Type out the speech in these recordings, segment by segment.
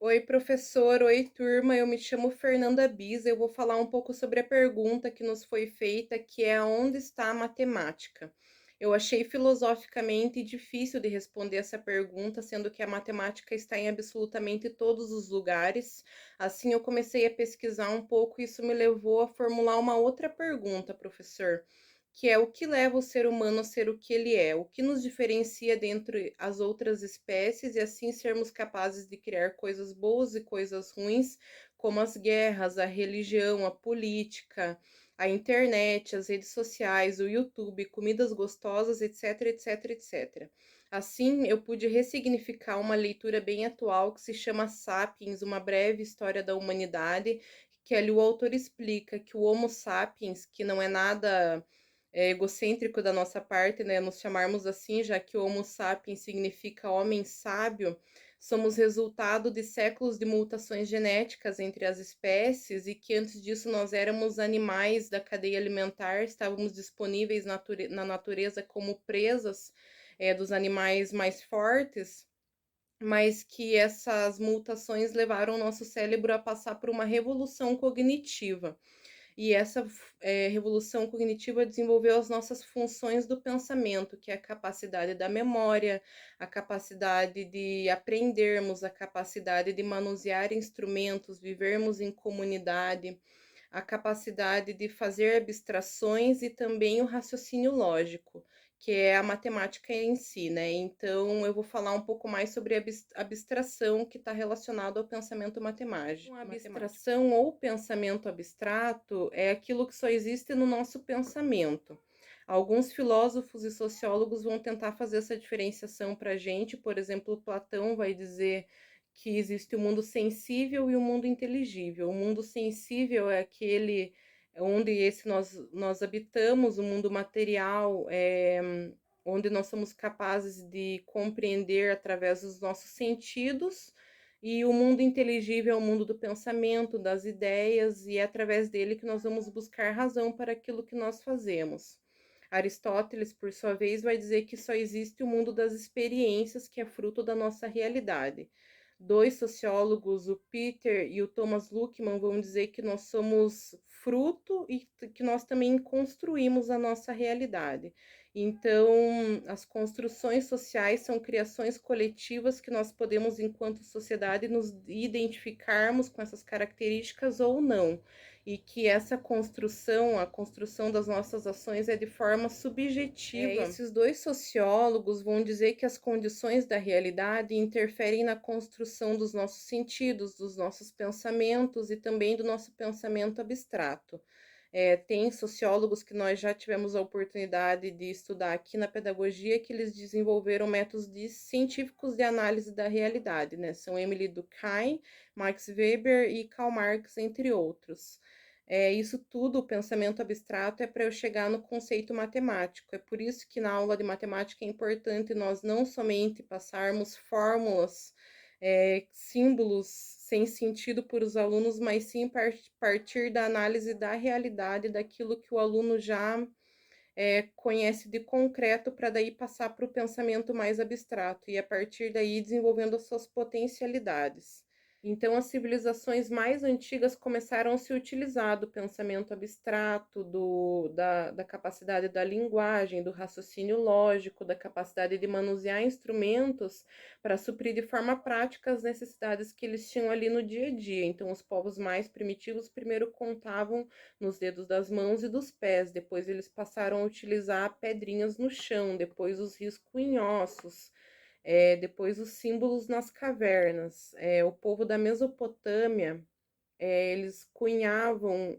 Oi, professor. Oi, turma. Eu me chamo Fernanda Bisa. Eu vou falar um pouco sobre a pergunta que nos foi feita, que é onde está a matemática? Eu achei filosoficamente difícil de responder essa pergunta, sendo que a matemática está em absolutamente todos os lugares. Assim, eu comecei a pesquisar um pouco e isso me levou a formular uma outra pergunta, professor, que é o que leva o ser humano a ser o que ele é, o que nos diferencia dentre as outras espécies e assim sermos capazes de criar coisas boas e coisas ruins, como as guerras, a religião, a política, a internet, as redes sociais, o YouTube, comidas gostosas, etc, etc, etc. Assim, eu pude ressignificar uma leitura bem atual que se chama Sapiens, uma breve história da humanidade, que ali o autor explica que o Homo sapiens, que não é nada egocêntrico da nossa parte, né, nos chamarmos assim, já que Homo sapiens significa homem sábio, somos resultado de séculos de mutações genéticas entre as espécies e que antes disso nós éramos animais da cadeia alimentar, estávamos disponíveis na natureza como presas dos animais mais fortes, mas que essas mutações levaram o nosso cérebro a passar por uma revolução cognitiva. E essa revolução cognitiva desenvolveu as nossas funções do pensamento, que é a capacidade da memória, a capacidade de aprendermos, a capacidade de manusear instrumentos, vivermos em comunidade, a capacidade de fazer abstrações e também o raciocínio lógico, que é a matemática em si, né? Então, eu vou falar um pouco mais sobre a abstração que está relacionado ao pensamento matemático. Uma abstração ou pensamento abstrato é aquilo que só existe no nosso pensamento. Alguns filósofos e sociólogos vão tentar fazer essa diferenciação para a gente, por exemplo, Platão vai dizer que existe o mundo sensível e o mundo inteligível. O mundo sensível é aquele onde nós habitamos, o mundo material, onde nós somos capazes de compreender através dos nossos sentidos, e o mundo inteligível é o mundo do pensamento, das ideias, e é através dele que nós vamos buscar razão para aquilo que nós fazemos. Aristóteles, por sua vez, vai dizer que só existe o mundo das experiências, que é fruto da nossa realidade. Dois sociólogos, o Peter e o Thomas Luckmann, vão dizer que nós somos fruto e que nós também construímos a nossa realidade. Então, as construções sociais são criações coletivas que nós podemos, enquanto sociedade, nos identificarmos com essas características ou não, e que essa construção, a construção das nossas ações é de forma subjetiva. Esses dois sociólogos vão dizer que as condições da realidade interferem na construção dos nossos sentidos, dos nossos pensamentos e também do nosso pensamento abstrato. Tem sociólogos que nós já tivemos a oportunidade de estudar aqui na pedagogia, que eles desenvolveram métodos científicos de análise da realidade, né? São Emily Durkheim, Max Weber e Karl Marx, entre outros. Isso tudo, o pensamento abstrato, é para eu chegar no conceito matemático. É por isso que na aula de matemática é importante nós não somente passarmos fórmulas, símbolos sem sentido para os alunos, mas sim partir da análise da realidade, daquilo que o aluno já conhece de concreto, para daí passar para o pensamento mais abstrato e a partir daí desenvolvendo as suas potencialidades. Então, as civilizações mais antigas começaram a se utilizar do pensamento abstrato, da capacidade da linguagem, do raciocínio lógico, da capacidade de manusear instrumentos para suprir de forma prática as necessidades que eles tinham ali no dia a dia. Então, os povos mais primitivos primeiro contavam nos dedos das mãos e dos pés, depois eles passaram a utilizar pedrinhas no chão, depois os riscos em ossos, depois os símbolos nas cavernas. O povo da Mesopotâmia, eles cunhavam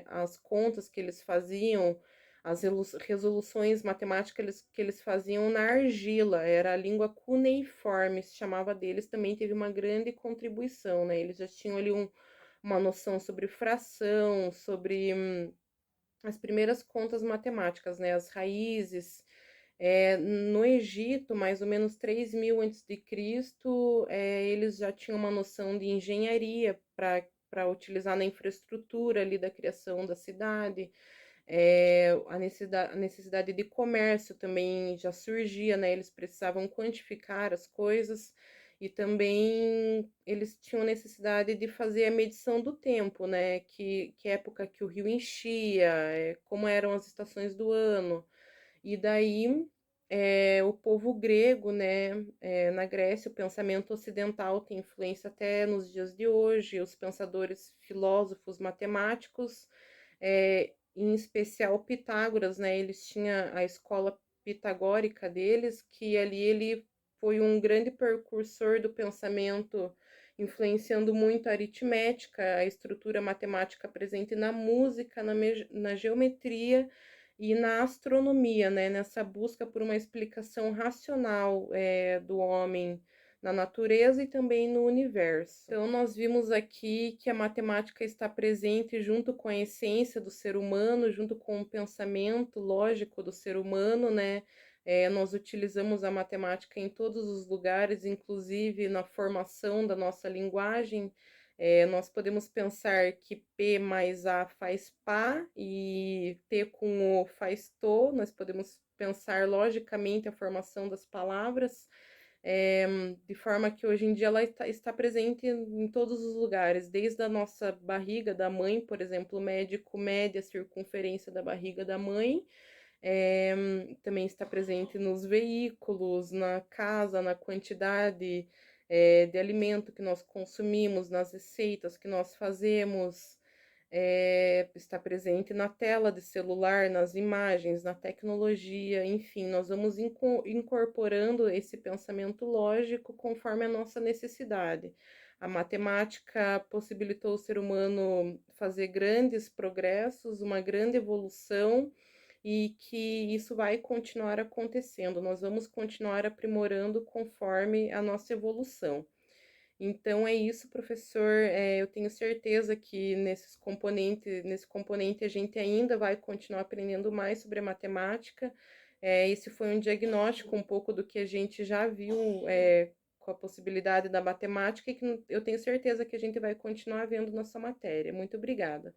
as contas que eles faziam, as resoluções matemáticas que eles faziam na argila, era a língua cuneiforme, se chamava deles, também teve uma grande contribuição, né? Eles já tinham ali uma noção sobre fração, sobre as primeiras contas matemáticas, né? As raízes. No Egito, mais ou menos 3000 antes de Cristo, eles já tinham uma noção de engenharia para utilizar na infraestrutura ali da criação da cidade. A necessidade de comércio também já surgia, né? Eles precisavam quantificar as coisas. E também eles tinham necessidade de fazer a medição do tempo, né? Que época que o rio enchia, como eram as estações do ano. E daí o povo grego, né? Na Grécia, o pensamento ocidental tem influência até nos dias de hoje. Os pensadores, filósofos, matemáticos, em especial Pitágoras, né? Eles tinham a escola pitagórica deles, que ali ele foi um grande precursor do pensamento, influenciando muito a aritmética, a estrutura matemática presente na música, na geometria e na astronomia, né? Nessa busca por uma explicação racional do homem na natureza e também no universo. Então, nós vimos aqui que a matemática está presente junto com a essência do ser humano, junto com o pensamento lógico do ser humano, né? Nós utilizamos a matemática em todos os lugares, inclusive na formação da nossa linguagem. Nós podemos pensar que P mais A faz Pá e T com O faz Tô. Nós podemos pensar logicamente a formação das palavras, de forma que hoje em dia ela está presente em todos os lugares, desde a nossa barriga da mãe, por exemplo, o médico mede a circunferência da barriga da mãe, também está presente nos veículos, na casa, na quantidade de alimento que nós consumimos, nas receitas que nós fazemos, está presente na tela de celular, nas imagens, na tecnologia, enfim, nós vamos incorporando esse pensamento lógico conforme a nossa necessidade. A matemática possibilitou o ser humano fazer grandes progressos, uma grande evolução, e que isso vai continuar acontecendo. Nós vamos continuar aprimorando conforme a nossa evolução. Então é isso, professor. Eu tenho certeza que nesse componente a gente ainda vai continuar aprendendo mais sobre a matemática. Esse foi um diagnóstico um pouco do que a gente já viu com a possibilidade da matemática e que eu tenho certeza que a gente vai continuar vendo nossa matéria. Muito obrigada.